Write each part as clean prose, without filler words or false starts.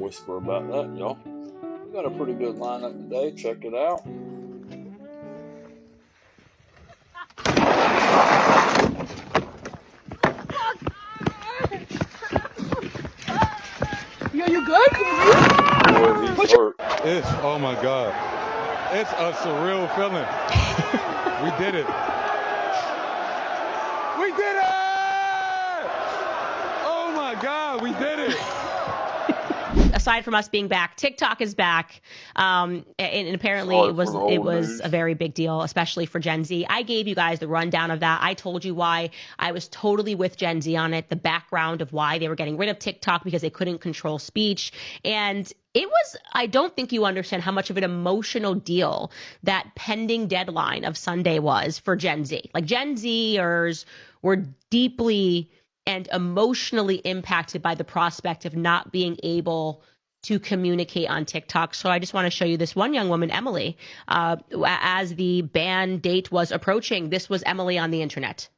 whisper about that, y'all. We got a pretty good lineup today. Check it out. Yeah, you good? Boy, he's hurt. Oh my God. It's a surreal feeling. We did it. We did it! Oh my God, we did it. Aside from us being back, TikTok is back, and apparently it was a very big deal, especially for Gen Z. I gave you guys the rundown of that. I told you why I was totally with Gen Z on it, the background of why they were getting rid of TikTok because they couldn't control speech. And it was, I don't think you understand how much of an emotional deal that pending deadline of Sunday was for Gen Z. Like, Gen Zers were deeply and emotionally impacted by the prospect of not being able to communicate on TikTok. So I just want to show you this one young woman, Emily, as the ban date was approaching. This was Emily on the internet.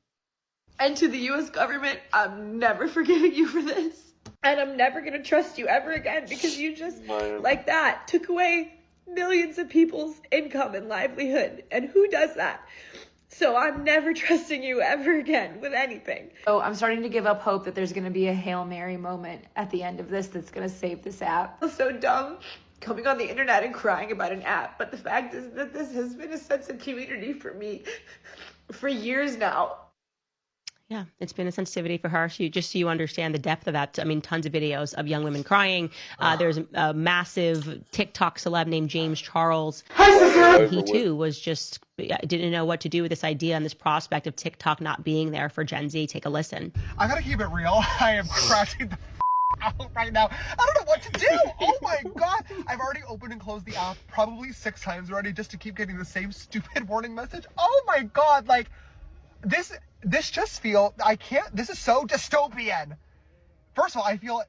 And to the U.S. government, I'm never forgiving you for this. And I'm never going to trust you ever again because you just, like that, took away millions of people's income and livelihood. And who does that? So I'm never trusting you ever again with anything. So I'm starting to give up hope that there's going to be a Hail Mary moment at the end of this that's going to save this app. I feel so dumb coming on the internet and crying about an app. But the fact is that this has been a sense of community for me for years now. Yeah, it's been a sensitivity for her. Just so you understand the depth of that. I mean, tons of videos of young women crying. There's a massive TikTok celeb named James Charles. And he too was just didn't know what to do with this idea and this prospect of TikTok not being there for Gen Z. Take a listen. I gotta keep it real. I am crashing the out right now. I don't know what to do. Oh my God. I've already opened and closed the app probably 6 times already just to keep getting the same stupid warning message. Oh my God. Like, this just feel, this is so dystopian. First of all, I feel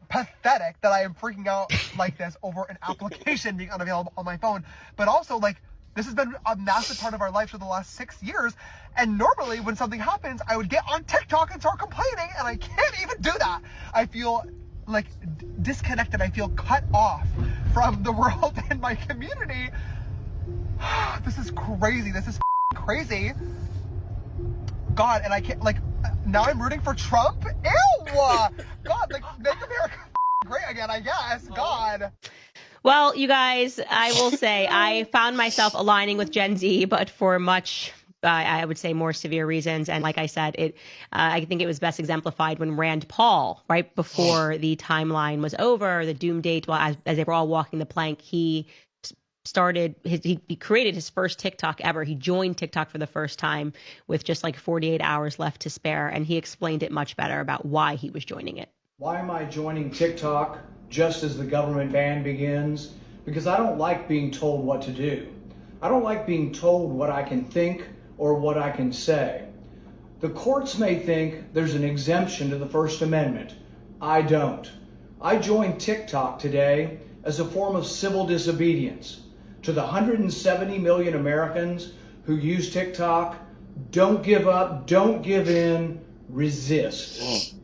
pathetic that I am freaking out like this over an application being unavailable on my phone. But also, like, this has been a massive part of our life for the last 6 years. And normally when something happens, I would get on TikTok and start complaining, and I can't even do that. I feel like disconnected. I feel cut off from the world and my community. This is crazy. This is crazy. God, and I can't, like, now I'm rooting for Trump? Ew! God, like, make America great again, I guess. God. Well, you guys, I will say I found myself aligning with Gen Z, but for much, I would say, more severe reasons. And like I said, I think it was best exemplified when Rand Paul, right before the timeline was over, the doom date, as they were all walking the plank, he created his first TikTok ever. He joined TikTok for the first time with just like 48 hours left to spare. And he explained it much better about why he was joining it. Why am I joining TikTok just as the government ban begins? Because I don't like being told what to do. I don't like being told what I can think or what I can say. The courts may think there's an exemption to the First Amendment. I don't. I joined TikTok today as a form of civil disobedience. To the 170 million Americans who use TikTok, don't give up, don't give in, resist.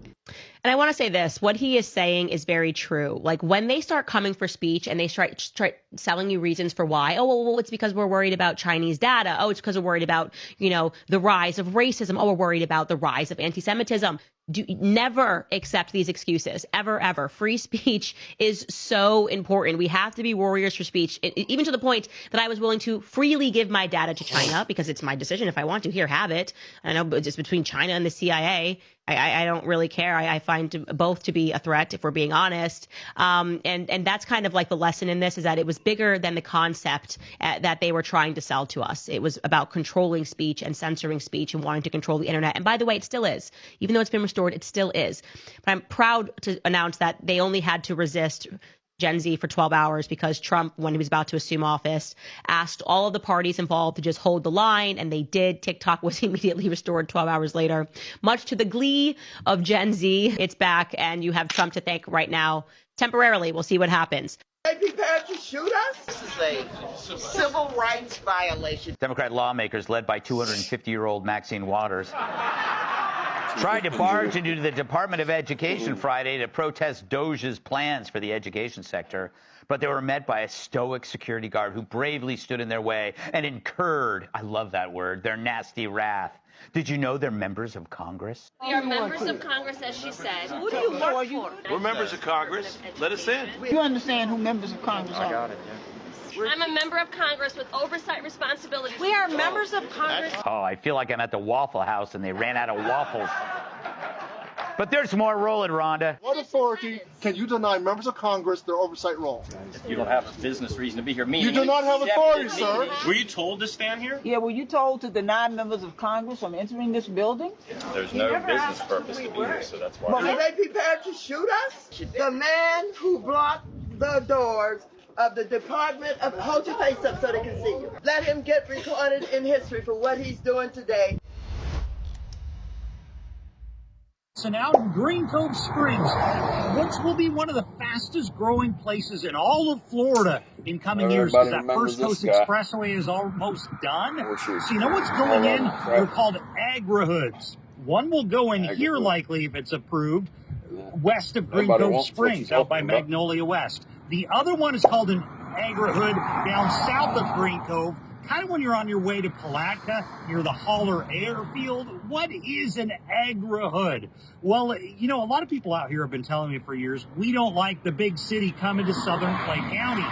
And I want to say this, what he is saying is very true. Like, when they start coming for speech and they start selling you reasons for why, oh, well, it's because we're worried about Chinese data. Oh, it's because we're worried about, the rise of racism. Oh, we're worried about the rise of anti-Semitism. Never accept these excuses, ever, ever. Free speech is so important. We have to be warriors for speech, even to the point that I was willing to freely give my data to China because it's my decision. If I want to, here, have it. I know it's between China and the CIA. I don't really care. I find both to be a threat, if we're being honest. And that's kind of like the lesson in this, is that it was bigger than the concept that they were trying to sell to us. It was about controlling speech and censoring speech and wanting to control the internet. And by the way, it still is. Even though it's been restored, it still is. But I'm proud to announce that they only had to resist Gen Z for 12 hours because Trump, when he was about to assume office, asked all of the parties involved to just hold the line, and they did. TikTok was immediately restored 12 hours later. Much to the glee of Gen Z, it's back, and you have Trump to thank right now. Temporarily, we'll see what happens. They prepared to shoot us? This is a civil rights violation. Democrat lawmakers led by 250-year-old Maxine Waters tried to barge into the Department of Education Friday to protest Doge's plans for the education sector, but they were met by a stoic security guard who bravely stood in their way and incurred, I love that word, their nasty wrath. Did you know they're members of Congress? We are members of Congress, as she said. Who do you work for? We're members of Congress. Let us in. You understand who members of Congress are? I got it, yeah. I'm a member of Congress with oversight responsibilities. We are members of Congress. Oh, I feel like I'm at the Waffle House and they ran out of waffles. But there's more rolling, Rhonda. What authority can you deny members of Congress their oversight role? You don't have a business reason to be here. You do not have authority, sir. Were you told to stand here? Yeah, were you told to deny members of Congress from entering this building? There's no business purpose to be here, so that's why. Are they prepared to shoot us? The man who blocked the doors of the Department of... Hold your face up so they can see you. Let him get recorded in history for what he's doing today. And out in Green Cove Springs, which will be one of the fastest growing places in all of Florida in coming years, because that First Coast Expressway is almost done. So you know what's going in? They're called Agrihoods. One will go in here likely if it's approved, west of Green Cove Springs, out by Magnolia West. The other one is called an Agrihood down south of Green Cove, kind of when you're on your way to Palatka, near the Haller Airfield. What is an Agrihood? Well, you know, a lot of people out here have been telling me for years, we don't like the big city coming to southern Clay County.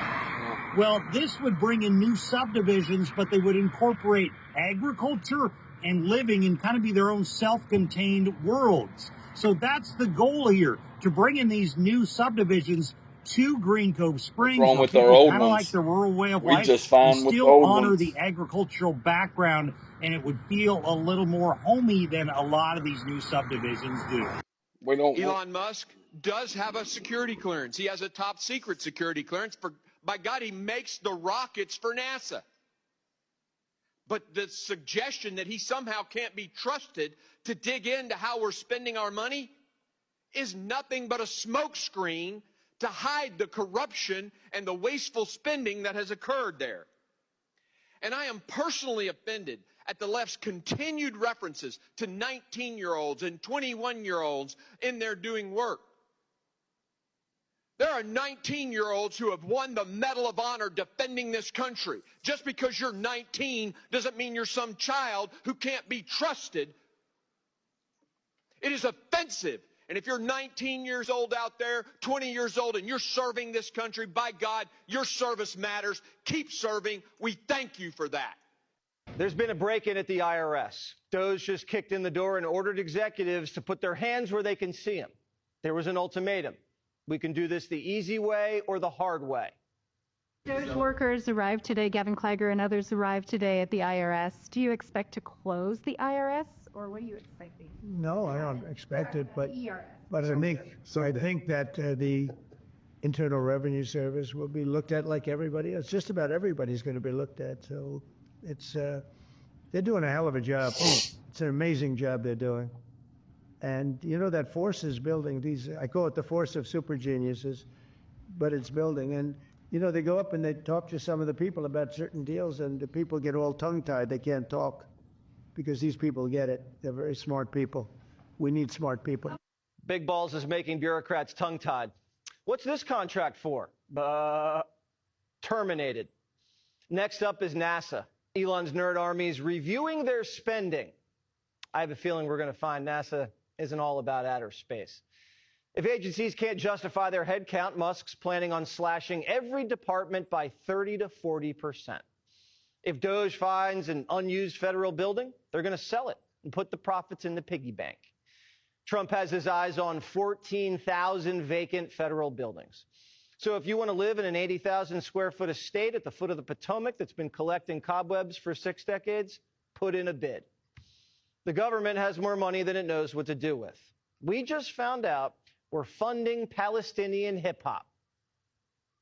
Well, this would bring in new subdivisions, but they would incorporate agriculture and living and kind of be their own self-contained worlds. So that's the goal here, to bring in these new subdivisions to Green Cove Springs. What's wrong with our old kind of ones? like the rural way of We life. just fine with the still old honor ones. the agricultural background, and it would feel a little more homey than a lot of these new subdivisions do. We don't. Elon Musk does have a security clearance. He has a top secret security clearance. By God, he makes the rockets for NASA. But the suggestion that he somehow can't be trusted to dig into how we're spending our money is nothing but a smokescreen to hide the corruption and the wasteful spending that has occurred there. And I am personally offended at the left's continued references to 19-year-olds and 21-year-olds in there doing work. There are 19-year-olds who have won the Medal of Honor defending this country. Just because you're 19 doesn't mean you're some child who can't be trusted. It is offensive. And if you're 19 years old out there, 20 years old, and you're serving this country, by God, your service matters. Keep serving. We thank you for that. There's been a break-in at the IRS. Doge just kicked in the door and ordered executives to put their hands where they can see them. There was an ultimatum. We can do this the easy way or the hard way. Doge workers arrived today. Gavin Klager and others arrived today at the IRS. Do you expect to close the IRS, or what are you expecting? No, I don't expect it, but I think that the Internal Revenue Service will be looked at like everybody else. Just about everybody's going to be looked at. So it's they're doing a hell of a job. It's an amazing job they're doing. And you know that force is building these. I call it the force of super geniuses, but it's building. And you know, they go up and they talk to some of the people about certain deals, and the people get all tongue-tied. They can't talk because these people get it. They're very smart people. We need smart people. Big Balls is making bureaucrats tongue-tied. What's this contract for? Terminated. Next up is NASA. Elon's nerd army is reviewing their spending. I have a feeling we're going to find NASA isn't all about outer space. If agencies can't justify their headcount, Musk's planning on slashing every department by 30 to 40%. If Doge finds an unused federal building, they're going to sell it and put the profits in the piggy bank. Trump has his eyes on 14,000 vacant federal buildings. So if you want to live in an 80,000 square foot estate at the foot of the Potomac that's been collecting cobwebs for 6 decades, put in a bid. The government has more money than it knows what to do with. We just found out we're funding Palestinian hip-hop.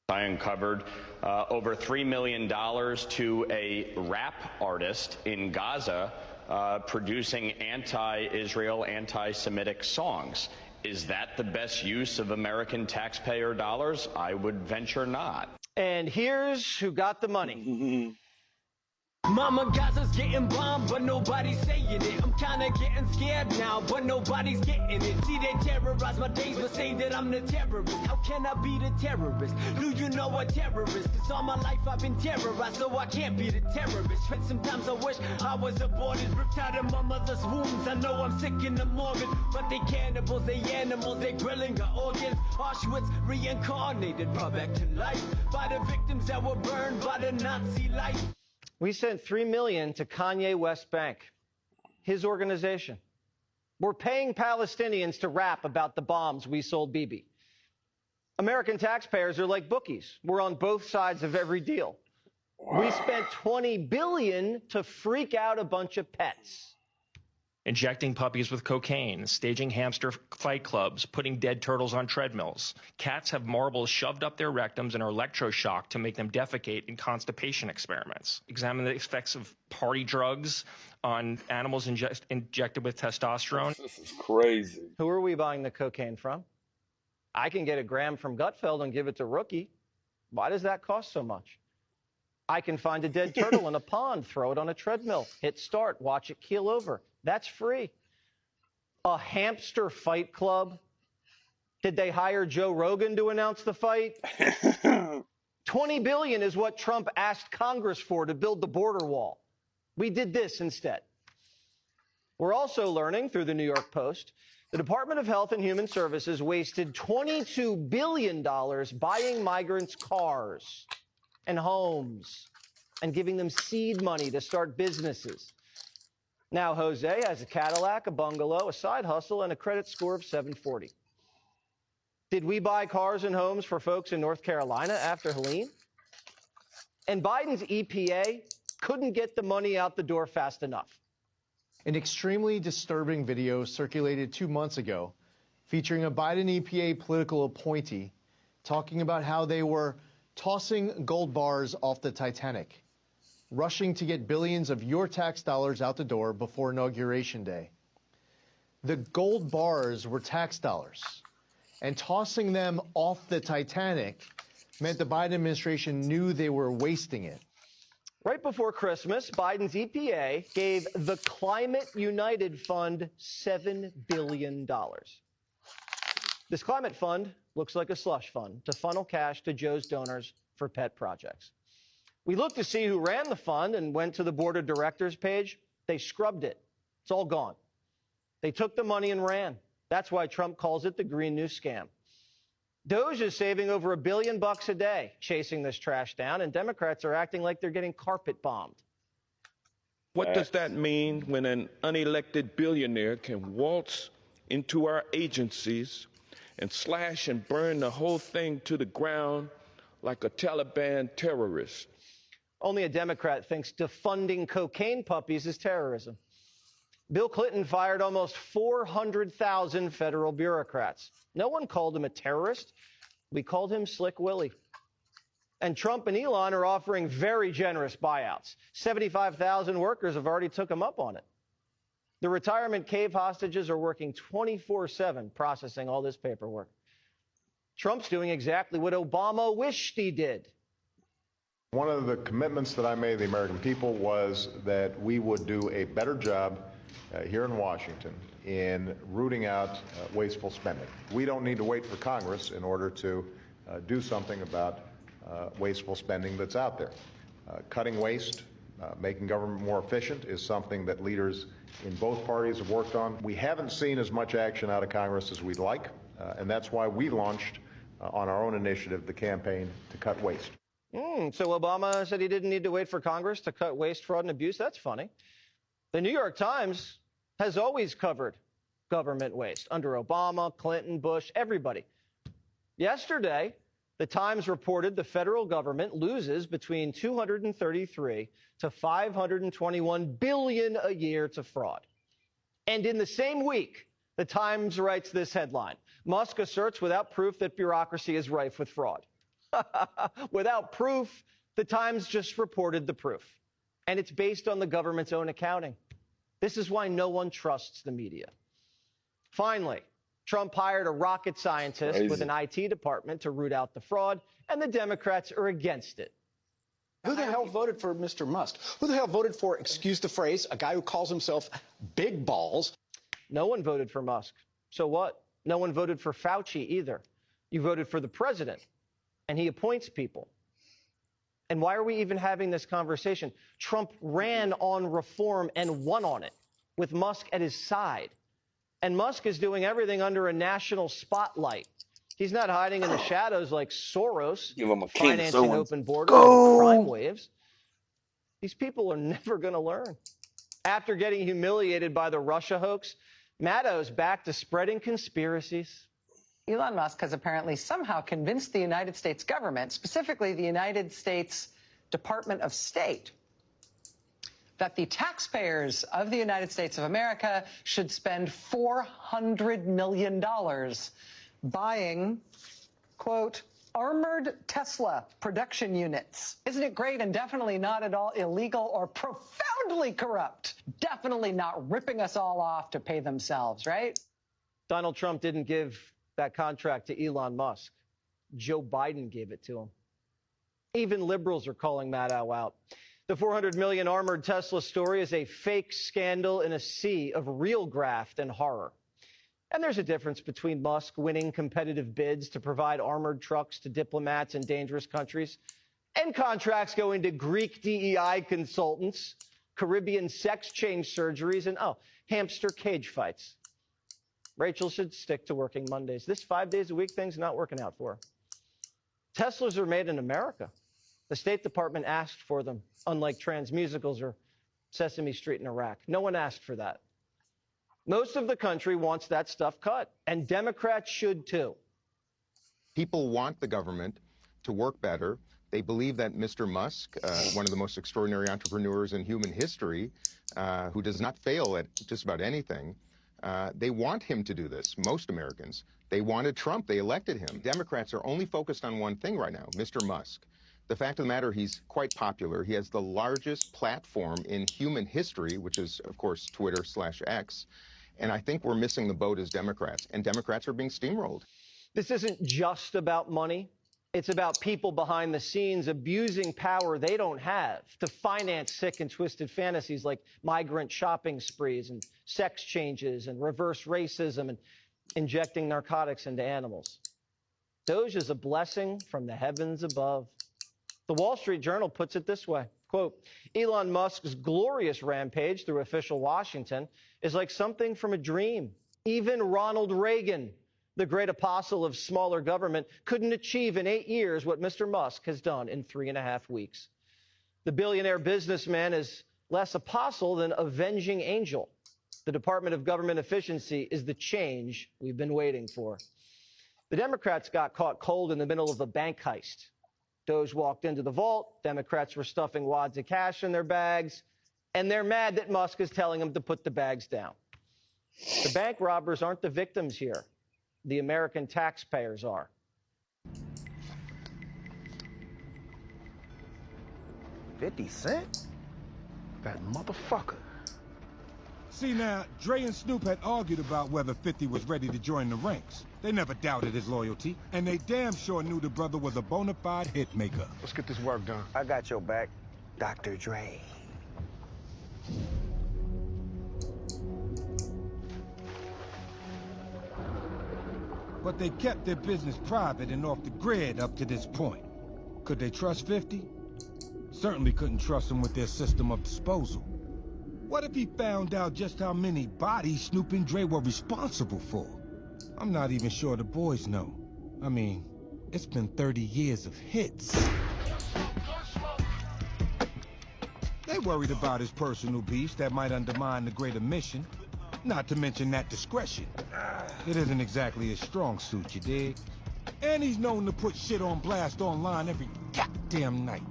I uncovered over $3 million to a rap artist in Gaza producing anti-Israel, anti-Semitic songs. Is that the best use of American taxpayer dollars? I would venture not. And here's who got the money. Mama Gaza's getting bombed, but nobody's saying it. I'm kinda getting scared now, but nobody's getting it. See, they terrorize my days, but say that I'm the terrorist. How can I be the terrorist? Do you know a terrorist? Cause all my life I've been terrorized, so I can't be the terrorist. Sometimes I wish I was aborted, ripped out of my mother's wombs. I know I'm sick in the morbid, but they cannibals, they animals, they grilling our organs. Auschwitz reincarnated, brought back to life by the victims that were burned by the Nazi life. We sent $3 million to Kanye West Bank, his organization. We're paying Palestinians to rap about the bombs we sold Bibi. American taxpayers are like bookies. We're on both sides of every deal. We spent $20 billion to freak out a bunch of pets. Injecting puppies with cocaine, staging hamster fight clubs, putting dead turtles on treadmills. Cats have marbles shoved up their rectums and are electroshocked to make them defecate in constipation experiments. Examine the effects of party drugs on animals injected with testosterone. This is crazy. Who are we buying the cocaine from? I can get a gram from Gutfeld and give it to Rookie. Why does that cost so much? I can find a dead turtle in a pond, throw it on a treadmill, hit start, watch it keel over. That's free. A hamster fight club? Did they hire Joe Rogan to announce the fight? $20 billion is what Trump asked Congress for to build the border wall. We did this instead. We're also learning through the New York Post, the Department of Health and Human Services wasted $22 billion buying migrants cars and homes and giving them seed money to start businesses. Now Jose has a Cadillac, a bungalow, a side hustle, and a credit score of 740. Did we buy cars and homes for folks in North Carolina after Helene? And Biden's EPA couldn't get the money out the door fast enough. An extremely disturbing video circulated 2 months ago featuring a Biden EPA political appointee talking about how they were tossing gold bars off the Titanic, rushing to get billions of your tax dollars out the door before Inauguration Day. The gold bars were tax dollars, and tossing them off the Titanic meant the Biden administration knew they were wasting it. Right before Christmas, Biden's EPA gave the Climate United Fund $7 billion. This climate fund looks like a slush fund to funnel cash to Joe's donors for pet projects. We looked to see who ran the fund and went to the board of directors page. They scrubbed it. It's all gone. They took the money and ran. That's why Trump calls it the Green New Scam. Doge is saving over $1 billion a day chasing this trash down, and Democrats are acting like they're getting carpet bombed. What does that mean when an unelected billionaire can waltz into our agencies and slash and burn the whole thing to the ground like a Taliban terrorist? Only a Democrat thinks defunding cocaine puppies is terrorism. Bill Clinton fired almost 400,000 federal bureaucrats. No one called him a terrorist. We called him Slick Willie. And Trump and Elon are offering very generous buyouts. 75,000 workers have already took them up on it. The retirement cave hostages are working 24/7 processing all this paperwork. Trump's doing exactly what Obama wished he did. One of the commitments that I made to the American people was that we would do a better job here in Washington in rooting out wasteful spending. We don't need to wait for Congress in order to do something about wasteful spending that's out there. Cutting waste, making government more efficient is something that leaders in both parties have worked on. We haven't seen as much action out of Congress as we'd like, and that's why we launched on our own initiative the campaign to cut waste. So Obama said he didn't need to wait for Congress to cut waste, fraud, and abuse. That's funny. The New York Times has always covered government waste under Obama, Clinton, Bush, everybody. Yesterday, the Times reported the federal government loses between $233 to $521 billion a year to fraud. And in the same week, the Times writes this headline: Musk asserts without proof that bureaucracy is rife with fraud. Without proof, the Times just reported the proof. And it's based on the government's own accounting. This is why no one trusts the media. Finally, Trump hired a rocket scientist with an IT department to root out the fraud, and the Democrats are against it. Who the hell voted for Mr. Musk? Who the hell voted for, excuse the phrase, a guy who calls himself Big Balls? No one voted for Musk. So what? No one voted for Fauci either. You voted for the president, and he appoints people. And why are we even having this conversation? Trump ran on reform and won on it with Musk at his side. And Musk is doing everything under a national spotlight. He's not hiding in the shadows like Soros, Give him a financing open borders and crime waves. These people are never going to learn. After getting humiliated by the Russia hoax, Maddow's back to spreading conspiracies. Elon Musk has apparently somehow convinced the United States government, specifically the United States Department of State, that the taxpayers of the United States of America should spend $400 million buying, quote, armored Tesla production units. Isn't it great and definitely not at all illegal or profoundly corrupt? Definitely not ripping us all off to pay themselves, right? Donald Trump didn't give that contract to Elon Musk. Joe Biden gave it to him. Even liberals are calling Maddow out. The 400 million armored Tesla story is a fake scandal in a sea of real graft and horror. And there's a difference between Musk winning competitive bids to provide armored trucks to diplomats in dangerous countries and contracts going to Greek DEI consultants, Caribbean sex change surgeries, and, hamster cage fights. Rachel should stick to working Mondays. This 5 days a week thing's not working out for her. Teslas are made in America. The State Department asked for them, unlike trans musicals or Sesame Street in Iraq. No one asked for that. Most of the country wants that stuff cut, and Democrats should too. People want the government to work better. They believe that Mr. Musk, one of the most extraordinary entrepreneurs in human history, who does not fail at just about anything, they want him to do this, most Americans. They wanted Trump. They elected him. Democrats are only focused on one thing right now, Mr. Musk. The fact of the matter, he's quite popular. He has the largest platform in human history, which is, of course, Twitter/X. And I think we're missing the boat as Democrats, and Democrats are being steamrolled. This isn't just about money. It's about people behind the scenes abusing power they don't have to finance sick and twisted fantasies like migrant shopping sprees and sex changes and reverse racism and injecting narcotics into animals. Doge is a blessing from the heavens above. The Wall Street Journal puts it this way, quote, Elon Musk's glorious rampage through official Washington is like something from a dream. Even Ronald Reagan, the great apostle of smaller government, couldn't achieve in 8 years what Mr. Musk has done in 3.5 weeks. The billionaire businessman is less apostle than avenging angel. The Department of Government Efficiency is the change we've been waiting for. The Democrats got caught cold in the middle of a bank heist. Doge walked into the vault. Democrats were stuffing wads of cash in their bags, and they're mad that Musk is telling them to put the bags down. The bank robbers aren't the victims here. The American taxpayers are. 50 Cent? That motherfucker. See now, Dre and Snoop had argued about whether 50 was ready to join the ranks. They never doubted his loyalty, and they damn sure knew the brother was a bona fide hit maker. Let's get this work done. I got your back, Dr. Dre. But they kept their business private and off the grid up to this point. Could they trust 50? Certainly couldn't trust him with their system of disposal. What if he found out just how many bodies Snoop and Dre were responsible for? I'm not even sure the boys know. I mean, it's been 30 years of hits. They worried about his personal beefs that might undermine the greater mission. Not to mention that discretion. It isn't exactly his strong suit, you dig? And he's known to put shit on blast online every goddamn night.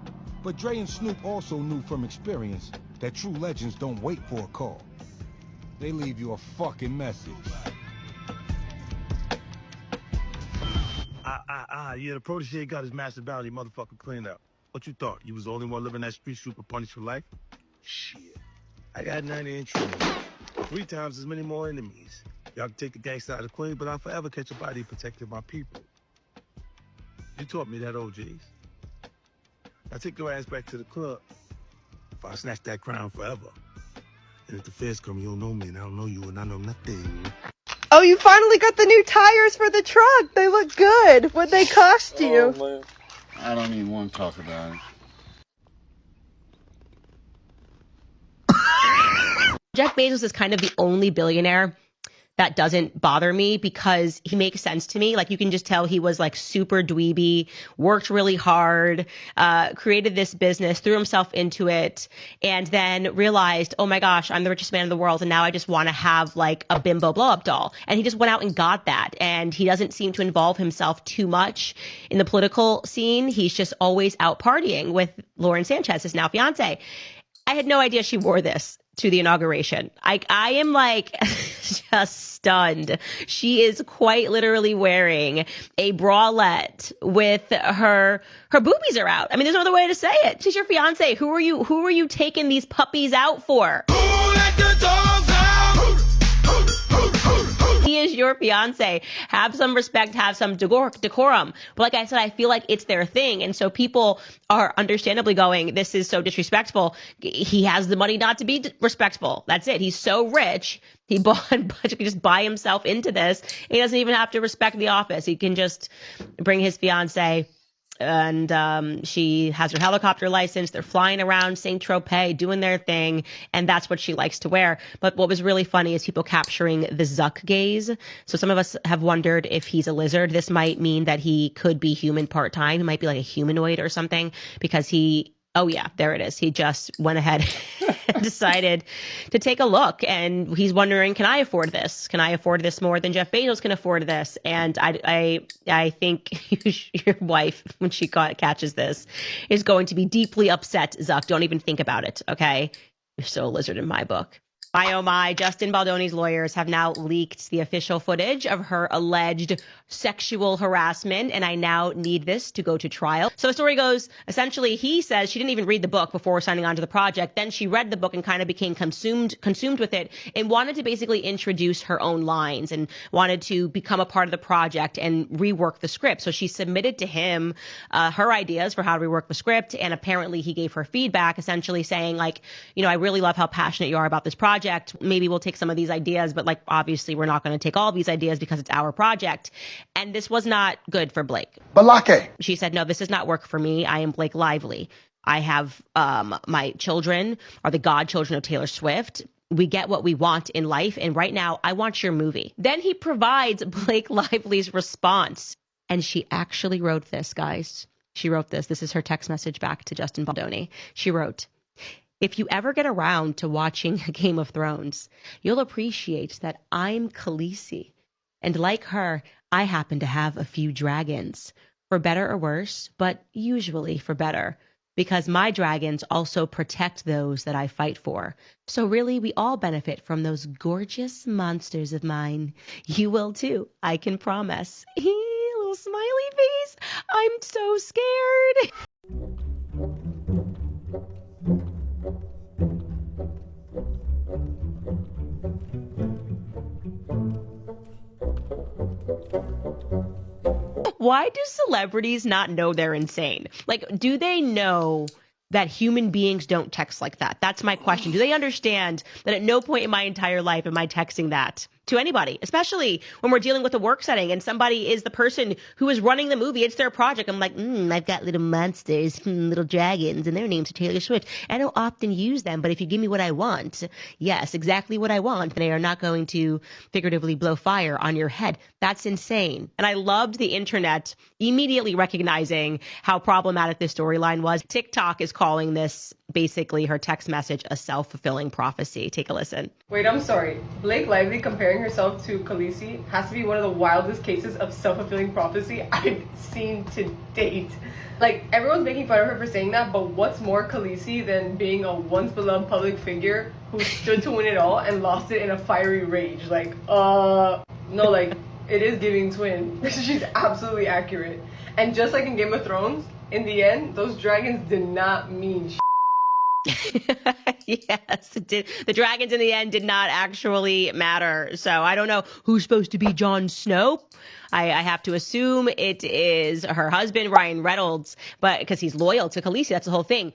But Dre and Snoop also knew from experience that true legends don't wait for a call. They leave you a fucking message. Yeah, the protege got his massive bounty motherfucker cleaned up. What you thought? You was the only one living that street super punished for life? Shit. I got 90 entries. 3 times as many more enemies. Y'all can take the gangsta out of the queen, but I'll forever catch a body protecting my people. You taught me that, OGs. I take your ass back to the club. If I snatch that crown forever. And if the feds come, you don't know me, and I don't know you, and I know nothing. Oh, you finally got the new tires for the truck. They look good. What'd they cost you? Oh, man. I don't even want to talk about it. Jeff Bezos is kind of the only billionaire that doesn't bother me because he makes sense to me. Like, you can just tell he was like super dweeby, worked really hard, created this business, threw himself into it, and then realized, oh my gosh, I'm the richest man in the world, and now I just want to have like a bimbo blow-up doll. And he just went out and got that. And he doesn't seem to involve himself too much in the political scene. He's just always out partying with Lauren Sanchez, his now fiance. I had no idea she wore this to the inauguration. I am like just stunned. She is quite literally wearing a bralette with her boobies are out. I mean, there's no other way to say it. She's your fiance. Who are you taking these puppies out for? Who let the dogs out? He is your fiance. Have some respect, have some decorum. But like I said, I feel like it's their thing. And so people are understandably going, this is so disrespectful. He has the money not to be respectful. That's it. He's so rich. He can just buy himself into this. He doesn't even have to respect the office. He can just bring his fiance. And she has her helicopter license. They're flying around Saint-Tropez, doing their thing, and that's what she likes to wear. But what was really funny is people capturing the Zuck gaze. So some of us have wondered if he's a lizard. This might mean that he could be human part-time. He might be like a humanoid or something, because oh yeah, there it is. He just went ahead and decided to take a look, and he's wondering, can I afford this? Can I afford this more than Jeff Bezos can afford this? And I think your wife, when she catches this, is going to be deeply upset. Zuck, don't even think about it, okay? You're still a lizard in my book. My oh my, Justin Baldoni's lawyers have now leaked the official footage of her alleged sexual harassment, and I now need this to go to trial. So the story goes, essentially, he says she didn't even read the book before signing on to the project. Then she read the book and kind of became consumed with it, and wanted to basically introduce her own lines and wanted to become a part of the project and rework the script. So she submitted to him her ideas for how to rework the script, and apparently he gave her feedback, essentially saying, like, I really love how passionate you are about this project. Maybe we'll take some of these ideas, but like, obviously we're not going to take all these ideas because it's our project. And this was not good for Blake. Balake. She said, no, this does not work for me. I am Blake Lively. I have my children are the godchildren of Taylor Swift. We get what we want in life. And right now, I want your movie. Then he provides Blake Lively's response. And she actually wrote this, guys. She wrote this. This is her text message back to Justin Baldoni. She wrote, if you ever get around to watching Game of Thrones, you'll appreciate that I'm Khaleesi. And like her, I happen to have a few dragons, for better or worse, but usually for better, because my dragons also protect those that I fight for. So really, we all benefit from those gorgeous monsters of mine. You will too, I can promise. Little smiley face. I'm so scared. Why do celebrities not know they're insane? Like, do they know that human beings don't text like that? That's my question. Do they understand that at no point in my entire life am I texting that to anybody, especially when we're dealing with a work setting and somebody is the person who is running the movie? It's their project. I'm like, I've got little monsters, little dragons, and their names are Taylor Swift. I don't often use them, but if you give me what I want, yes, exactly what I want, they are not going to figuratively blow fire on your head. That's insane. And I loved the internet immediately recognizing how problematic this storyline was. TikTok is calling this, basically her text message, a self-fulfilling prophecy. Take a listen. Wait, I'm sorry. Blake Lively comparing herself to Khaleesi has to be one of the wildest cases of self-fulfilling prophecy I've seen to date. Like, everyone's making fun of her for saying that, but what's more Khaleesi than being a once beloved public figure who stood to win it all and lost it in a fiery rage? Like, no, like, it is giving twin. She's absolutely accurate. And just like in Game of Thrones, in the end, those dragons did not mean shit. Yes, it did. The dragons in the end did not actually matter. So I don't know who's supposed to be Jon Snow. I have to assume it is her husband, Ryan Reynolds, but because he's loyal to Khaleesi, that's the whole thing.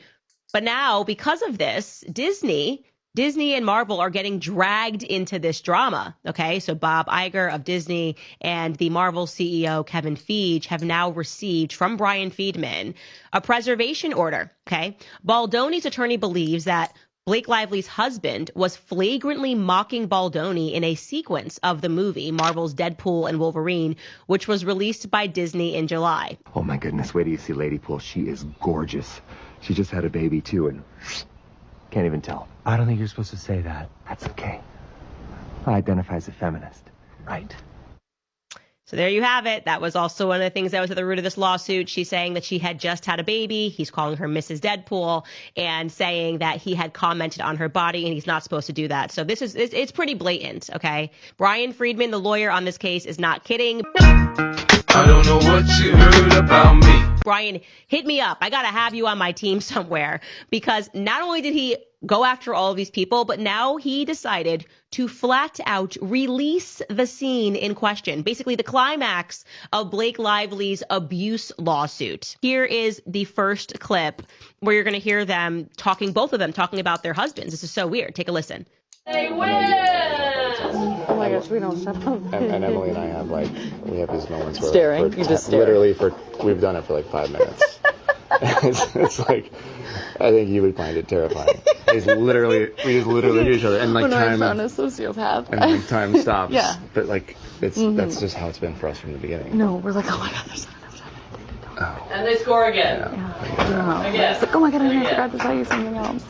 But now, because of this, Disney and Marvel are getting dragged into this drama. Okay, so Bob Iger of Disney and the Marvel CEO Kevin Feige have now received from Brian Friedman a preservation order. Okay, Baldoni's attorney believes that Blake Lively's husband was flagrantly mocking Baldoni in a sequence of the movie Marvel's Deadpool and Wolverine, which was released by Disney in July. Oh my goodness, wait till you see Ladypool. She is gorgeous. She just had a baby too, and can't even tell. I don't think you're supposed to say that. That's okay. I identify as a feminist. Right. So there you have it. That was also one of the things that was at the root of this lawsuit. She's saying that she had just had a baby. He's calling her Mrs. Deadpool and saying that he had commented on her body and he's not supposed to do that. So it's pretty blatant, okay? Brian Friedman, the lawyer on this case, is not kidding. I don't know what you heard about me. Brian, hit me up. I got to have you on my team somewhere, because not only did he go after all of these people, but now he decided to flat out release the scene in question, basically the climax of Blake Lively's abuse lawsuit. Here is the first clip where you're going to hear them talking, both of them talking about their husbands. This is so weird. Take a listen. They win! Oh my gosh, we don't shut up. And Emily and I have we have these moments where Staring? You just stare. literally we've done it for 5 minutes. it's like, I think you would find it terrifying. We just literally do each other and when I time found a sociopath. and time stops. Yeah. But that's just how it's been for us from the beginning. No, we're like, oh my god, there's not enough time. And they score again. Yeah. Again. It's like, oh my god, I forgot to tell you something else.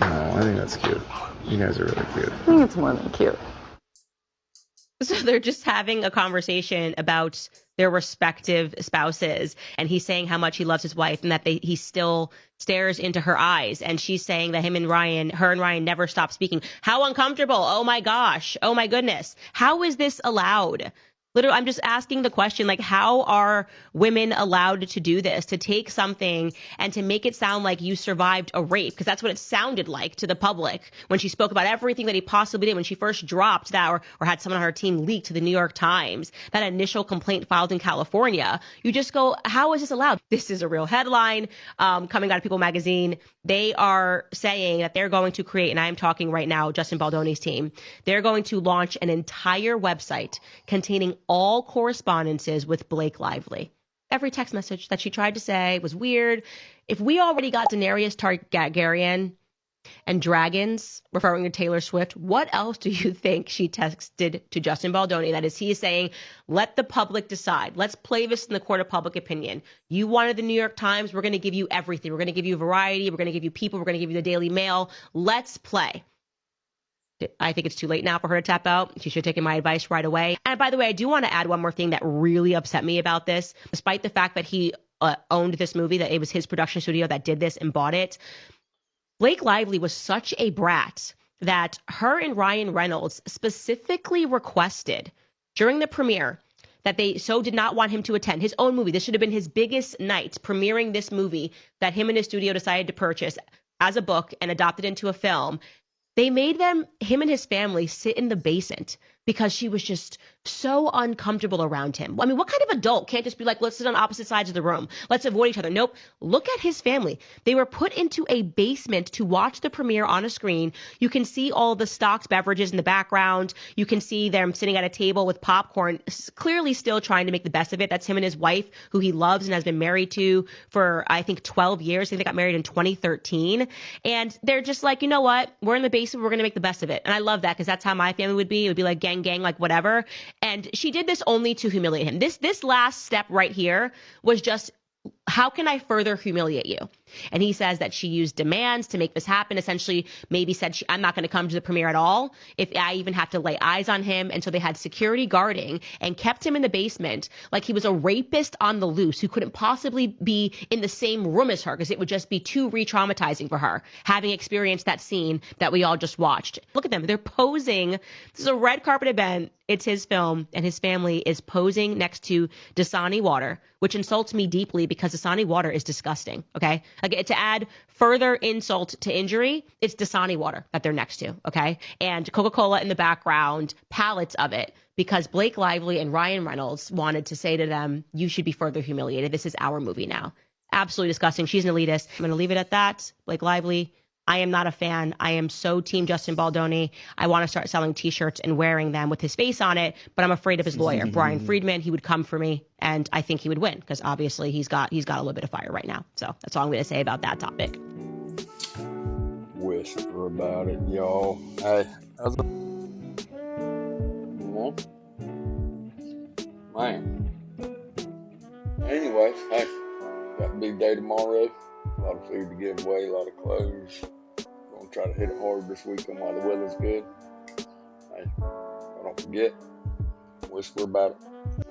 No, I think that's cute. You guys are really cute. I think it's more than cute. So they're just having a conversation about their respective spouses, and he's saying how much he loves his wife and that he still stares into her eyes, and she's saying that her and Ryan never stop speaking. How uncomfortable. Oh my gosh. Oh my goodness. How is this allowed? Literally, I'm just asking the question, like, how are women allowed to do this, to take something and to make it sound like you survived a rape? Because that's what it sounded like to the public when she spoke about everything that he possibly did when she first dropped that or had someone on her team leak to the New York Times, that initial complaint filed in California. You just go, how is this allowed? This is a real headline coming out of People magazine. They are saying that they're going to create, and I am talking right now, Justin Baldoni's team, they're going to launch an entire website containing all correspondences with Blake Lively. Every text message that she tried to say was weird. If we already got Daenerys Targaryen and dragons, referring to Taylor Swift, what else do you think she texted to Justin Baldoni? That is, he is saying, let the public decide. Let's play this in the court of public opinion. You wanted the New York Times. We're going to give you everything. We're going to give you variety. We're going to give you people. We're going to give you the Daily Mail. Let's play. I think it's too late now for her to tap out. She should have taken my advice right away. And by the way, I do want to add one more thing that really upset me about this. Despite the fact that he owned this movie, that it was his production studio that did this and bought it, Blake Lively was such a brat that her and Ryan Reynolds specifically requested during the premiere that they so did not want him to attend his own movie. This should have been his biggest night, premiering this movie that him and his studio decided to purchase as a book and adopt it into a film. They made him and his family sit in the basement because she was just so uncomfortable around him. I mean, what kind of adult can't just be like, let's sit on opposite sides of the room. Let's avoid each other. Nope. Look at his family. They were put into a basement to watch the premiere on a screen. You can see all the stocked beverages in the background. You can see them sitting at a table with popcorn, clearly still trying to make the best of it. That's him and his wife, who he loves and has been married to for, I think, 12 years. I think they got married in 2013. And they're just like, you know what? We're in the basement. We're going to make the best of it. And I love that because that's how my family would be. It would be like gang, like whatever. And she did this only to humiliate him. This last step right here was just, how can I further humiliate you? And he says that she used demands to make this happen. Essentially, maybe said, I'm not going to come to the premiere at all if I even have to lay eyes on him. And so they had security guarding and kept him in the basement like he was a rapist on the loose who couldn't possibly be in the same room as her because it would just be too re-traumatizing for her, having experienced that scene that we all just watched. Look at them. They're posing. This is a red carpet event. It's his film, and his family is posing next to Dasani Water, which insults me deeply because Dasani Water is disgusting, okay? Like, to add further insult to injury, it's Dasani water that they're next to, okay? And Coca-Cola in the background, pallets of it, because Blake Lively and Ryan Reynolds wanted to say to them, you should be further humiliated. This is our movie now. Absolutely disgusting. She's an elitist. I'm going to leave it at that. Blake Lively, I am not a fan. I am so team Justin Baldoni. I want to start selling T-shirts and wearing them with his face on it, but I'm afraid of his lawyer, Brian Friedman. He would come for me, and I think he would win because obviously he's got a little bit of fire right now. So that's all I'm going to say about that topic. Whisper about it, y'all. Hey, man. Anyway, hey, got a big day tomorrow. A lot of food to give away, a lot of clothes. Gonna try to hit it hard this weekend while the weather's good. Hey, don't forget, whisper about it.